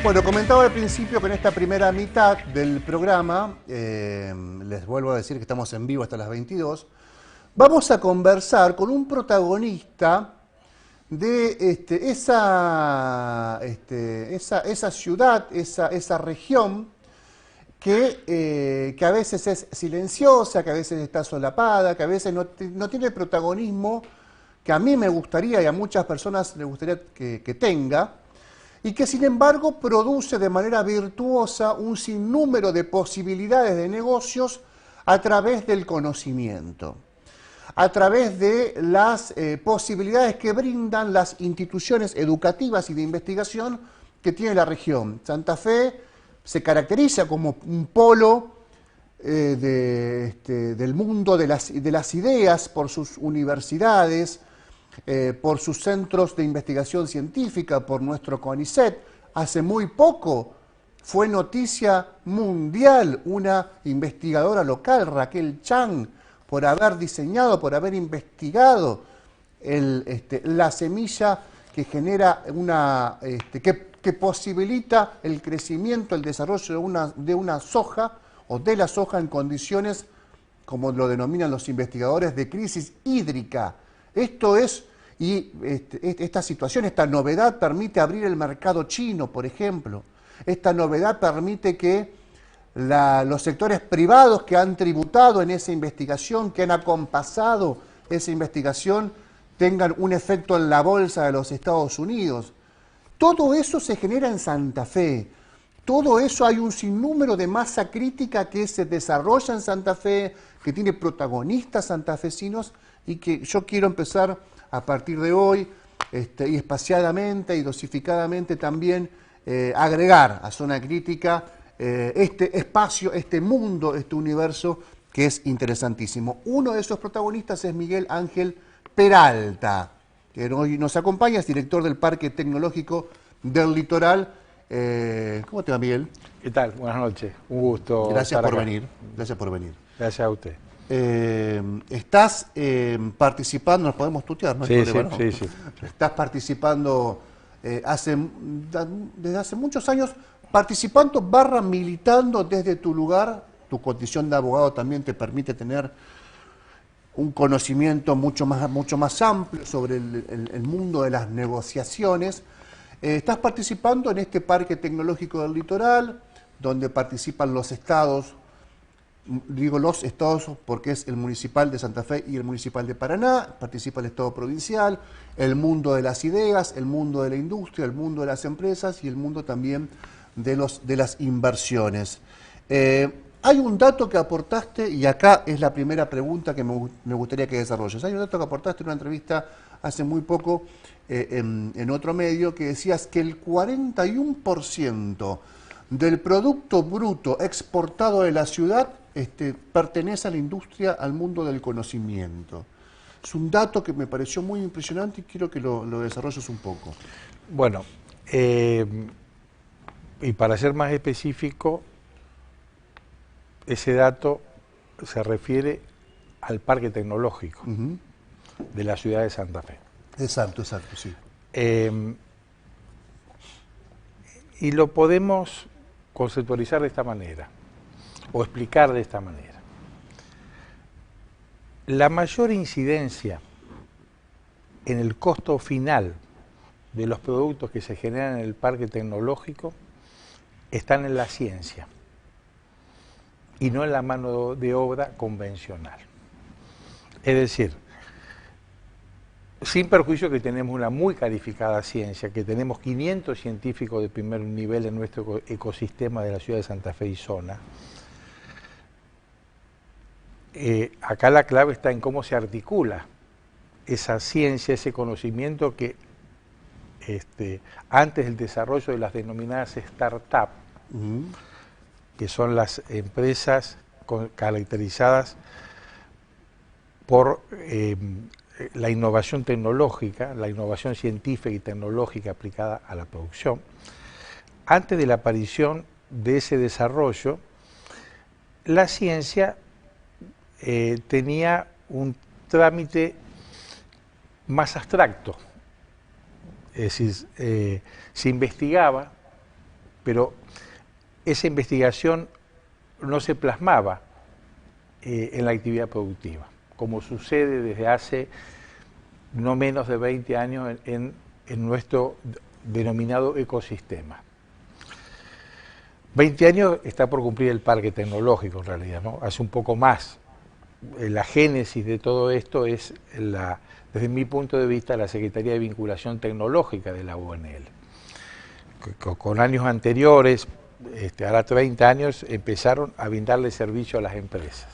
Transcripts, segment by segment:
Bueno, comentaba al principio que en esta primera mitad del programa, les vuelvo a decir que estamos en vivo hasta las 22, vamos a conversar con un protagonista de esa ciudad, esa región que a veces es silenciosa, que a veces está solapada, que a veces no tiene el protagonismo que a mí me gustaría y a muchas personas les gustaría que tenga, y que sin embargo produce de manera virtuosa un sinnúmero de posibilidades de negocios a través del conocimiento, a través de las posibilidades que brindan las instituciones educativas y de investigación que tiene la región. Santa Fe se caracteriza como un polo del mundo de las ideas por sus universidades, por sus centros de investigación científica, por nuestro CONICET. Hace muy poco fue noticia mundial una investigadora local, Raquel Chang, por haber diseñado, por haber investigado la semilla que genera que posibilita el crecimiento, el desarrollo de una soja o de la soja en condiciones, como lo denominan los investigadores, de crisis hídrica. Esto es, esta situación, esta novedad permite abrir el mercado chino, por ejemplo. Esta novedad permite que los sectores privados que han tributado en esa investigación, que han acompasado esa investigación, tengan un efecto en la bolsa de los Estados Unidos. Todo eso se genera en Santa Fe. Todo eso, hay un sinnúmero de masa crítica que se desarrolla en Santa Fe, que tiene protagonistas santafesinos, y que yo quiero empezar a partir de hoy, y espaciadamente y dosificadamente también, agregar a Zona Crítica este espacio, este mundo, este universo que es interesantísimo. Uno de esos protagonistas es Miguel Ángel Peralta, que hoy nos acompaña, es director del Parque Tecnológico del Litoral. ¿Cómo te va, Miguel? ¿Qué tal? Buenas noches, un gusto. Gracias por venir. Gracias por venir. Gracias a usted. Estás participando, nos podemos tutear, ¿no? Sí, Problema, sí, ¿no? sí. Estás participando desde hace muchos años, participando / militando desde tu lugar. Tu condición de abogado también te permite tener un conocimiento mucho más amplio sobre el mundo de las negociaciones. Estás participando en este Parque Tecnológico del Litoral, donde participan los estados. Digo los estados porque es el municipal de Santa Fe y el municipal de Paraná, participa el estado provincial, el mundo de las ideas, el mundo de la industria, el mundo de las empresas y el mundo también de las inversiones. Hay un dato que aportaste, y acá es la primera pregunta que me gustaría que desarrolles. Hay un dato que aportaste en una entrevista hace muy poco en otro medio, que decías que el 41% del Producto Bruto exportado de la ciudad pertenece a la industria, al mundo del conocimiento. Es un dato que me pareció muy impresionante y quiero que lo desarrolles un poco. Bueno, y para ser más específico, ese dato se refiere al Parque Tecnológico de la ciudad de Santa Fe. Exacto, sí. Y lo podemos conceptualizar de esta manera, o explicar de esta manera. La mayor incidencia en el costo final de los productos que se generan en el parque tecnológico están en la ciencia y no en la mano de obra convencional. Es decir, sin perjuicio que tenemos una muy calificada ciencia, que tenemos 500 científicos de primer nivel en nuestro ecosistema de la ciudad de Santa Fe y zona, acá la clave está en cómo se articula esa ciencia, ese conocimiento que antes del desarrollo de las denominadas startups, que son las empresas caracterizadas por la innovación tecnológica, la innovación científica y tecnológica aplicada a la producción. Antes de la aparición de ese desarrollo, la ciencia tenía un trámite más abstracto, es decir, se investigaba pero esa investigación no se plasmaba en la actividad productiva, como sucede desde hace no menos de 20 años en nuestro denominado ecosistema. 20 años está por cumplir el parque tecnológico en realidad, ¿no? Hace un poco más. La génesis de todo esto es, desde mi punto de vista, la Secretaría de Vinculación Tecnológica de la UNL. Con años anteriores, ahora 30 años, empezaron a brindarle servicio a las empresas.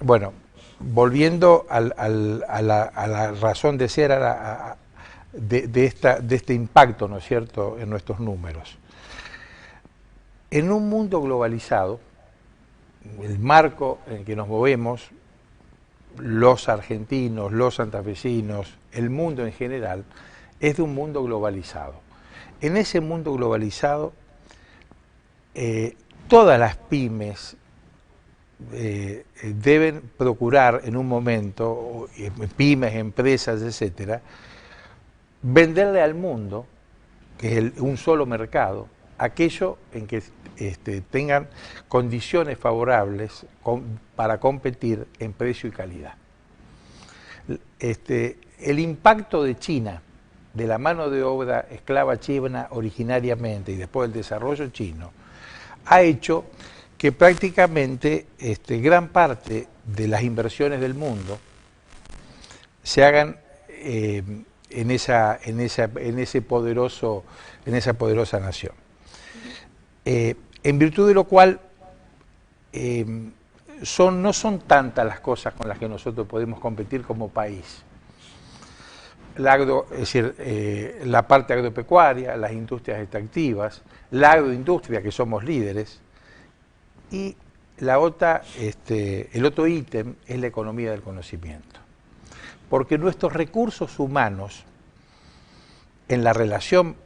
Bueno, volviendo a la razón de ser de este impacto, ¿no es cierto?, en nuestros números. En un mundo globalizado, el marco en el que nos movemos, los argentinos, los santafesinos, el mundo en general, es de un mundo globalizado. En ese mundo globalizado, todas las pymes deben procurar en un momento, pymes, empresas, etcétera, venderle al mundo, que es un solo mercado, aquello en que tengan condiciones favorables para competir en precio y calidad. El impacto de China, de la mano de obra esclava china originariamente y después del desarrollo chino, ha hecho que prácticamente gran parte de las inversiones del mundo se hagan en esa poderosa nación. En virtud de lo cual no son tantas las cosas con las que nosotros podemos competir como país. Es decir, la parte agropecuaria, las industrias extractivas, la agroindustria, que somos líderes, y el otro ítem es la economía del conocimiento. Porque nuestros recursos humanos, en la relación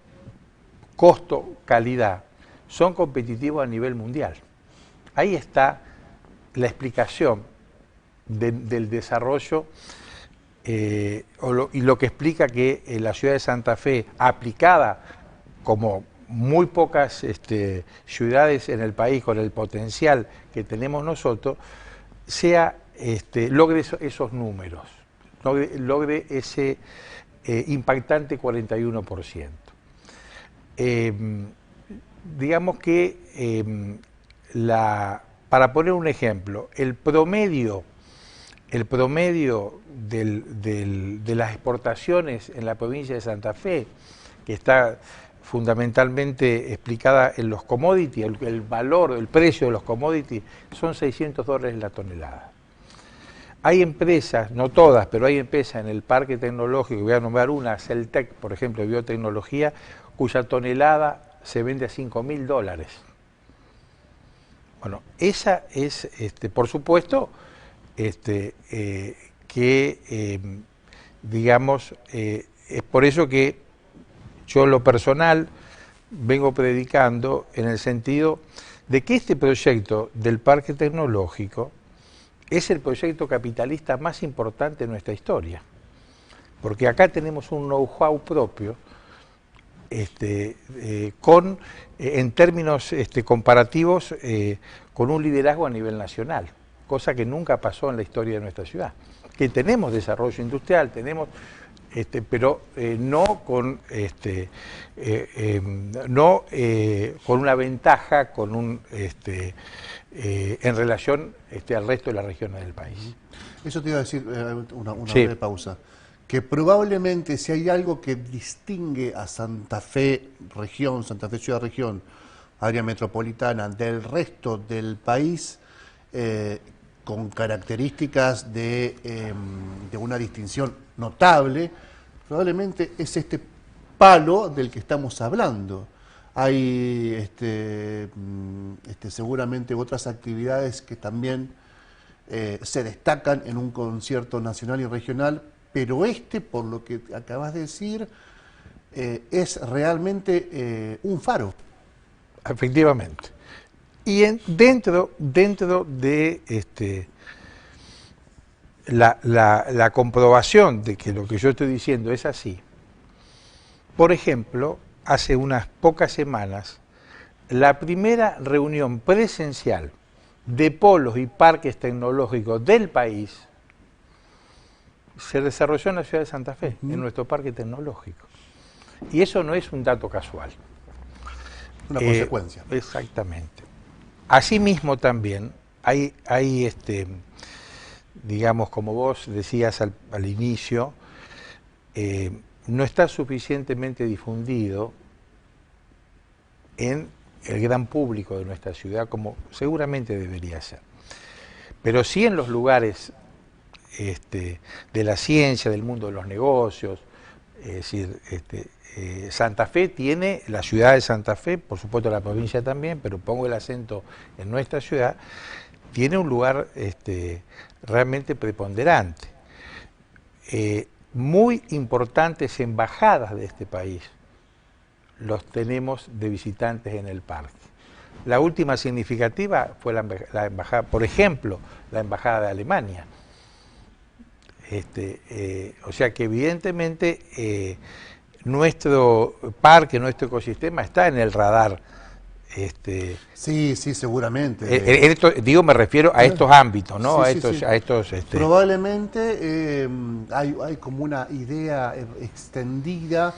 costo-calidad, son competitivos a nivel mundial. Ahí está la explicación del desarrollo y lo que explica que la ciudad de Santa Fe, aplicada como muy pocas ciudades en el país con el potencial que tenemos nosotros, logre esos números, logre ese impactante 41%. Digamos que, para poner un ejemplo, el promedio de las exportaciones en la provincia de Santa Fe, que está fundamentalmente explicada en los commodities, el valor, el precio de los commodities, son $600 la tonelada. Hay empresas, no todas, pero hay empresas en el parque tecnológico, voy a nombrar una, Celtec, por ejemplo, de biotecnología, cuya tonelada se vende a $5.000. Bueno, esa es, por supuesto, digamos, es por eso que yo en lo personal vengo predicando en el sentido de que este proyecto del parque tecnológico es el proyecto capitalista más importante de nuestra historia, porque acá tenemos un know-how propio, en términos comparativos, con un liderazgo a nivel nacional, cosa que nunca pasó en la historia de nuestra ciudad. Que tenemos desarrollo industrial, pero no con una ventaja en relación al resto de las regiones del país. Eso te iba a decir, una breve pausa. Que probablemente si hay algo que distingue a Santa Fe región, Santa Fe ciudad región, área metropolitana, del resto del país, con características de una distinción notable, probablemente es este palo del que estamos hablando. Hay seguramente otras actividades que también se destacan en un concierto nacional y regional, pero por lo que acabas de decir, es realmente un faro. Efectivamente. Y dentro de la comprobación de que lo que yo estoy diciendo es así, por ejemplo, hace unas pocas semanas la primera reunión presencial de polos y parques tecnológicos del país se desarrolló en la ciudad de Santa Fe, en nuestro parque tecnológico. Y eso no es un dato casual. Una consecuencia. Exactamente. Asimismo también hay digamos, como vos decías al inicio, no está suficientemente difundido en el gran público de nuestra ciudad, como seguramente debería ser. Pero sí en los lugares de la ciencia, del mundo de los negocios. Es decir, Santa Fe tiene, la ciudad de Santa Fe, por supuesto la provincia también, pero pongo el acento en nuestra ciudad, tiene un lugar realmente preponderante. Muy importantes embajadas de este país los tenemos de visitantes en el parque. La última significativa fue la embajada, por ejemplo, la embajada de Alemania. O sea que evidentemente nuestro parque, nuestro ecosistema está en el radar. Sí, sí, seguramente. Digo, me refiero a estos ámbitos, ¿no? Sí, sí, sí. Probablemente hay como una idea extendida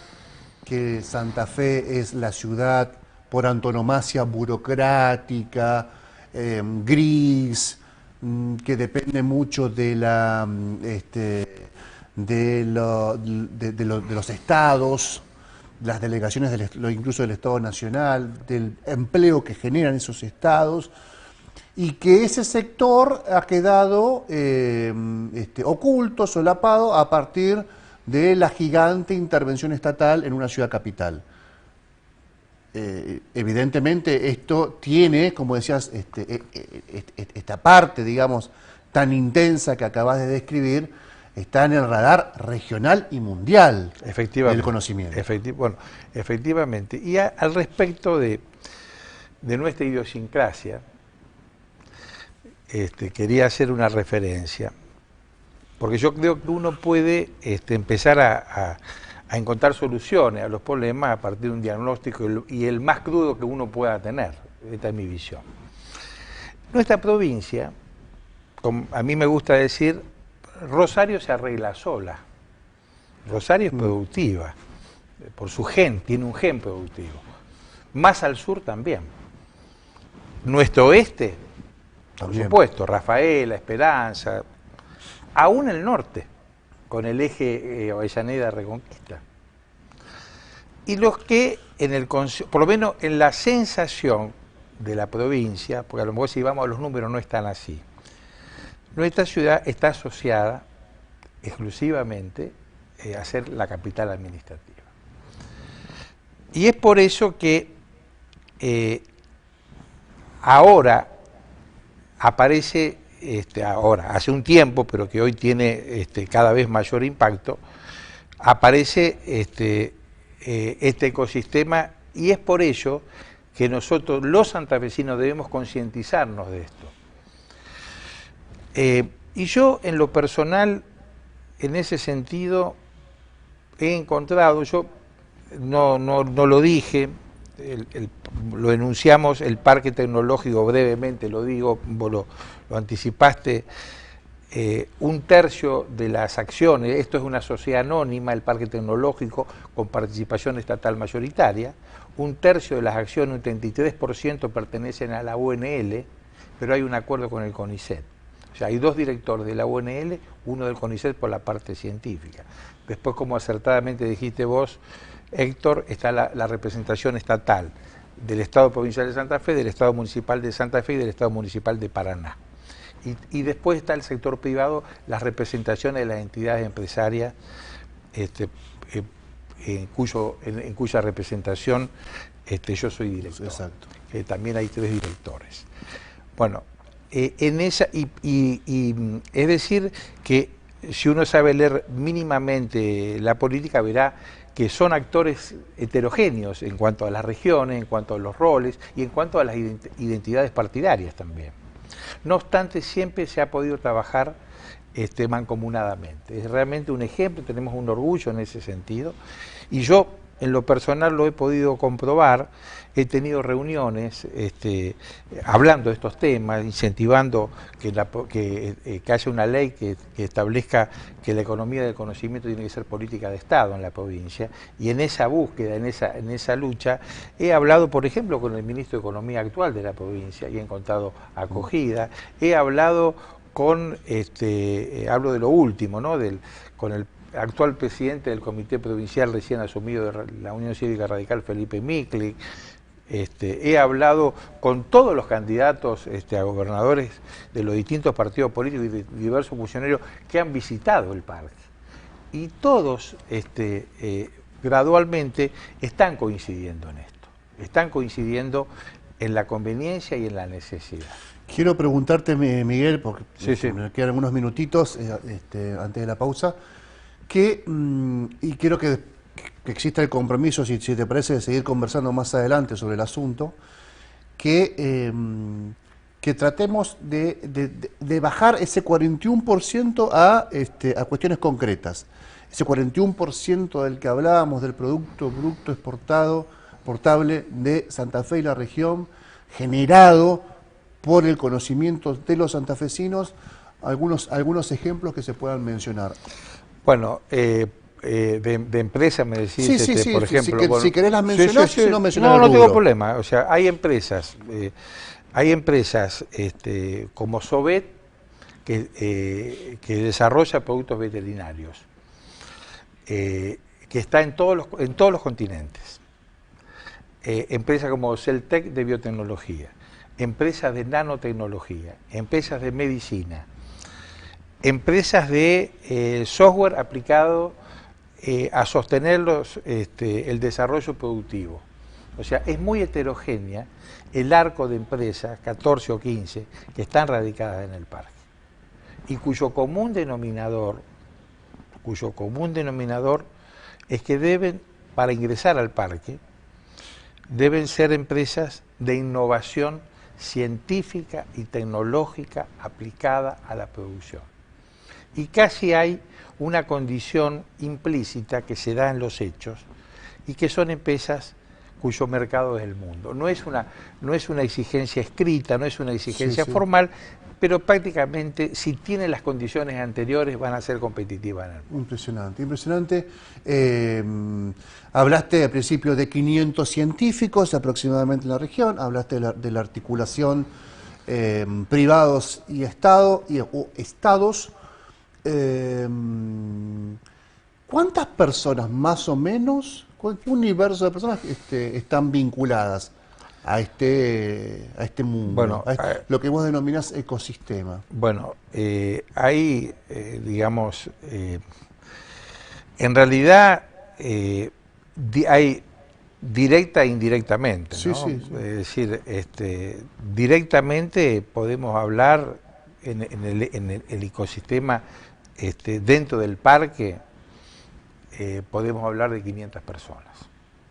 que Santa Fe es la ciudad por antonomasia burocrática, gris, que depende mucho de los estados, las delegaciones, incluso del Estado Nacional, del empleo que generan esos estados, y que ese sector ha quedado oculto, solapado, a partir de la gigante intervención estatal en una ciudad capital. Evidentemente esto tiene, como decías, esta parte, digamos, tan intensa que acabas de describir, está en el radar regional y mundial del conocimiento. Bueno, efectivamente. Y al respecto de nuestra idiosincrasia, quería hacer una referencia, porque yo creo que uno puede empezar a encontrar soluciones a los problemas a partir de un diagnóstico y el más crudo que uno pueda tener. Esta es mi visión. Nuestra provincia, como a mí me gusta decir, Rosario se arregla sola. Rosario es productiva, por su gen, tiene un gen productivo. Más al sur también. Nuestro oeste, por supuesto, Rafaela, Esperanza, aún el norte, con el eje Avellaneda-Reconquista. Y los que, por lo menos en la sensación de la provincia, porque a lo mejor si vamos a los números no están así, nuestra ciudad está asociada exclusivamente a ser la capital administrativa. Y es por eso que ahora aparece, hace un tiempo, pero que hoy tiene cada vez mayor impacto, aparece este ecosistema, y es por ello que nosotros, los santafesinos, debemos concientizarnos de esto. Y yo, en lo personal, en ese sentido, he encontrado, yo no lo dije, lo enunciamos, el parque tecnológico, brevemente lo digo, vos lo anticipaste, un tercio de las acciones, esto es una sociedad anónima, el parque tecnológico, con participación estatal mayoritaria, un tercio de las acciones, un 33%, pertenecen a la UNL, pero hay un acuerdo con el CONICET. O sea, hay dos directores de la UNL, uno del CONICET por la parte científica. Después, como acertadamente dijiste vos, Héctor, está la representación estatal del Estado Provincial de Santa Fe, del Estado Municipal de Santa Fe y del Estado Municipal de Paraná. Y después está el sector privado, las representaciones de las entidades empresarias, en cuya representación yo soy director. Exacto. También hay 3 directores. Bueno, es decir que si uno sabe leer mínimamente la política, verá que son actores heterogéneos en cuanto a las regiones, en cuanto a los roles y en cuanto a las identidades partidarias también. No obstante, siempre se ha podido trabajar mancomunadamente. Es realmente un ejemplo, tenemos un orgullo en ese sentido. Y yo, en lo personal lo he podido comprobar. He tenido reuniones hablando de estos temas, incentivando que haya una ley que establezca que la economía del conocimiento tiene que ser política de Estado en la provincia, y en esa búsqueda, en esa lucha, he hablado, por ejemplo, con el ministro de Economía actual de la provincia y he encontrado acogida. He hablado con, hablo de lo último, ¿no? Con el actual presidente del Comité Provincial recién asumido de la Unión Cívica Radical, Felipe Miklik. He hablado con todos los candidatos a gobernadores de los distintos partidos políticos y de diversos funcionarios que han visitado el parque. Y todos gradualmente están coincidiendo en esto, están coincidiendo en la conveniencia y en la necesidad. Quiero preguntarte, Miguel, porque sí. me quedan algunos minutitos antes de la pausa, y quiero que exista el compromiso, si te parece, de seguir conversando más adelante sobre el asunto, que tratemos de bajar ese 41% a cuestiones concretas. Ese 41% del que hablábamos, del Producto Bruto Exportable de Santa Fe y la región, generado por el conocimiento de los santafesinos, algunos ejemplos que se puedan mencionar. Bueno, de empresas me decís, sí, por ejemplo. Si querés las mencionar, si no mencionar no tengo problema. O sea, hay empresas como Sovet que desarrolla productos veterinarios, que está en todos los continentes. Empresas como Celtec de biotecnología, empresas de nanotecnología, empresas de medicina, empresas de software aplicado a sostener el desarrollo productivo. O sea, es muy heterogénea el arco de empresas, 14 o 15, que están radicadas en el parque, y cuyo común denominador es que deben, para ingresar al parque, deben ser empresas de innovación científica y tecnológica aplicada a la producción. Y casi hay una condición implícita que se da en los hechos y que son empresas cuyo mercado es el mundo. No es una exigencia escrita, no es una exigencia formal, pero prácticamente si tienen las condiciones anteriores van a ser competitivas en el mundo. Impresionante, impresionante. Hablaste al principio de 500 científicos aproximadamente en la región, hablaste de la articulación privados y estados. ¿Cuántas personas más o menos, qué universo de personas están vinculadas a este mundo, bueno, lo que vos denominás ecosistema? Bueno, hay, digamos, en realidad hay directa e indirectamente, ¿no? Sí. Es decir, directamente podemos hablar en el ecosistema dentro del parque, podemos hablar de 500 personas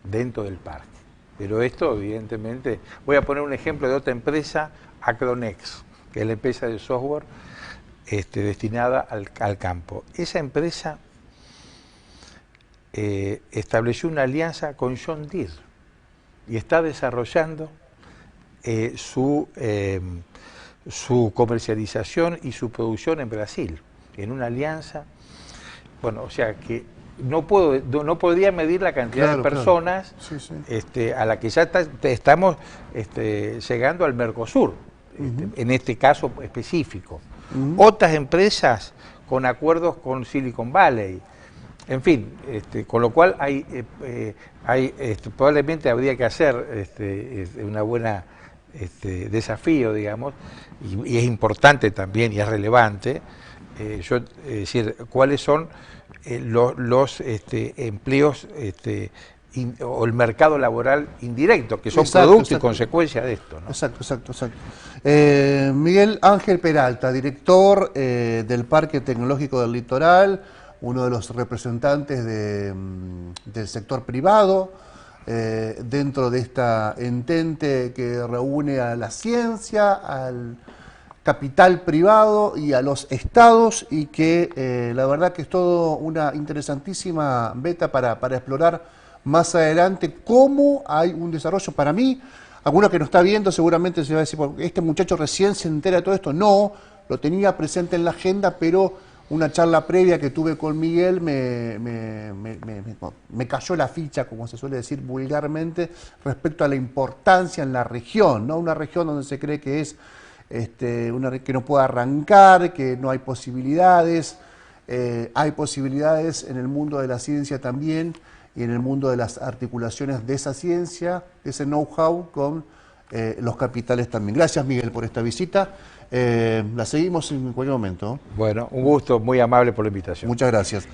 dentro del parque. Pero esto, evidentemente, voy a poner un ejemplo de otra empresa, Acronex, que es la empresa de software destinada al campo. Esa empresa estableció una alianza con John Deere y está desarrollando su comercialización y su producción en Brasil, en una alianza. Bueno, o sea que no podría medir la cantidad de personas a la que ya estamos llegando al Mercosur, en este caso específico. Otras empresas con acuerdos con Silicon Valley, en fin, con lo cual probablemente habría que hacer una buena desafío, digamos, y es importante también y es relevante, decir, cuáles son los empleos o el mercado laboral indirecto, que son producto y consecuencia de esto, ¿no? Exacto. Miguel Ángel Peralta, director del Parque Tecnológico del Litoral, uno de los representantes del sector privado, dentro de esta entente que reúne a la ciencia, al capital privado y a los estados, y que la verdad que es todo una interesantísima beta para explorar más adelante cómo hay un desarrollo. Para mí, alguno que nos está viendo seguramente se va a decir, este muchacho recién se entera de todo esto. No, lo tenía presente en la agenda, pero una charla previa que tuve con Miguel me cayó la ficha, como se suele decir vulgarmente, respecto a la importancia en la región, ¿no? Una región donde se cree que es que no puede arrancar, que no hay posibilidades. Hay posibilidades en el mundo de la ciencia también y en el mundo de las articulaciones de esa ciencia, de ese know-how con los capitales también. Gracias, Miguel, por esta visita. La seguimos en cualquier momento. Bueno, un gusto, muy amable por la invitación. Muchas gracias.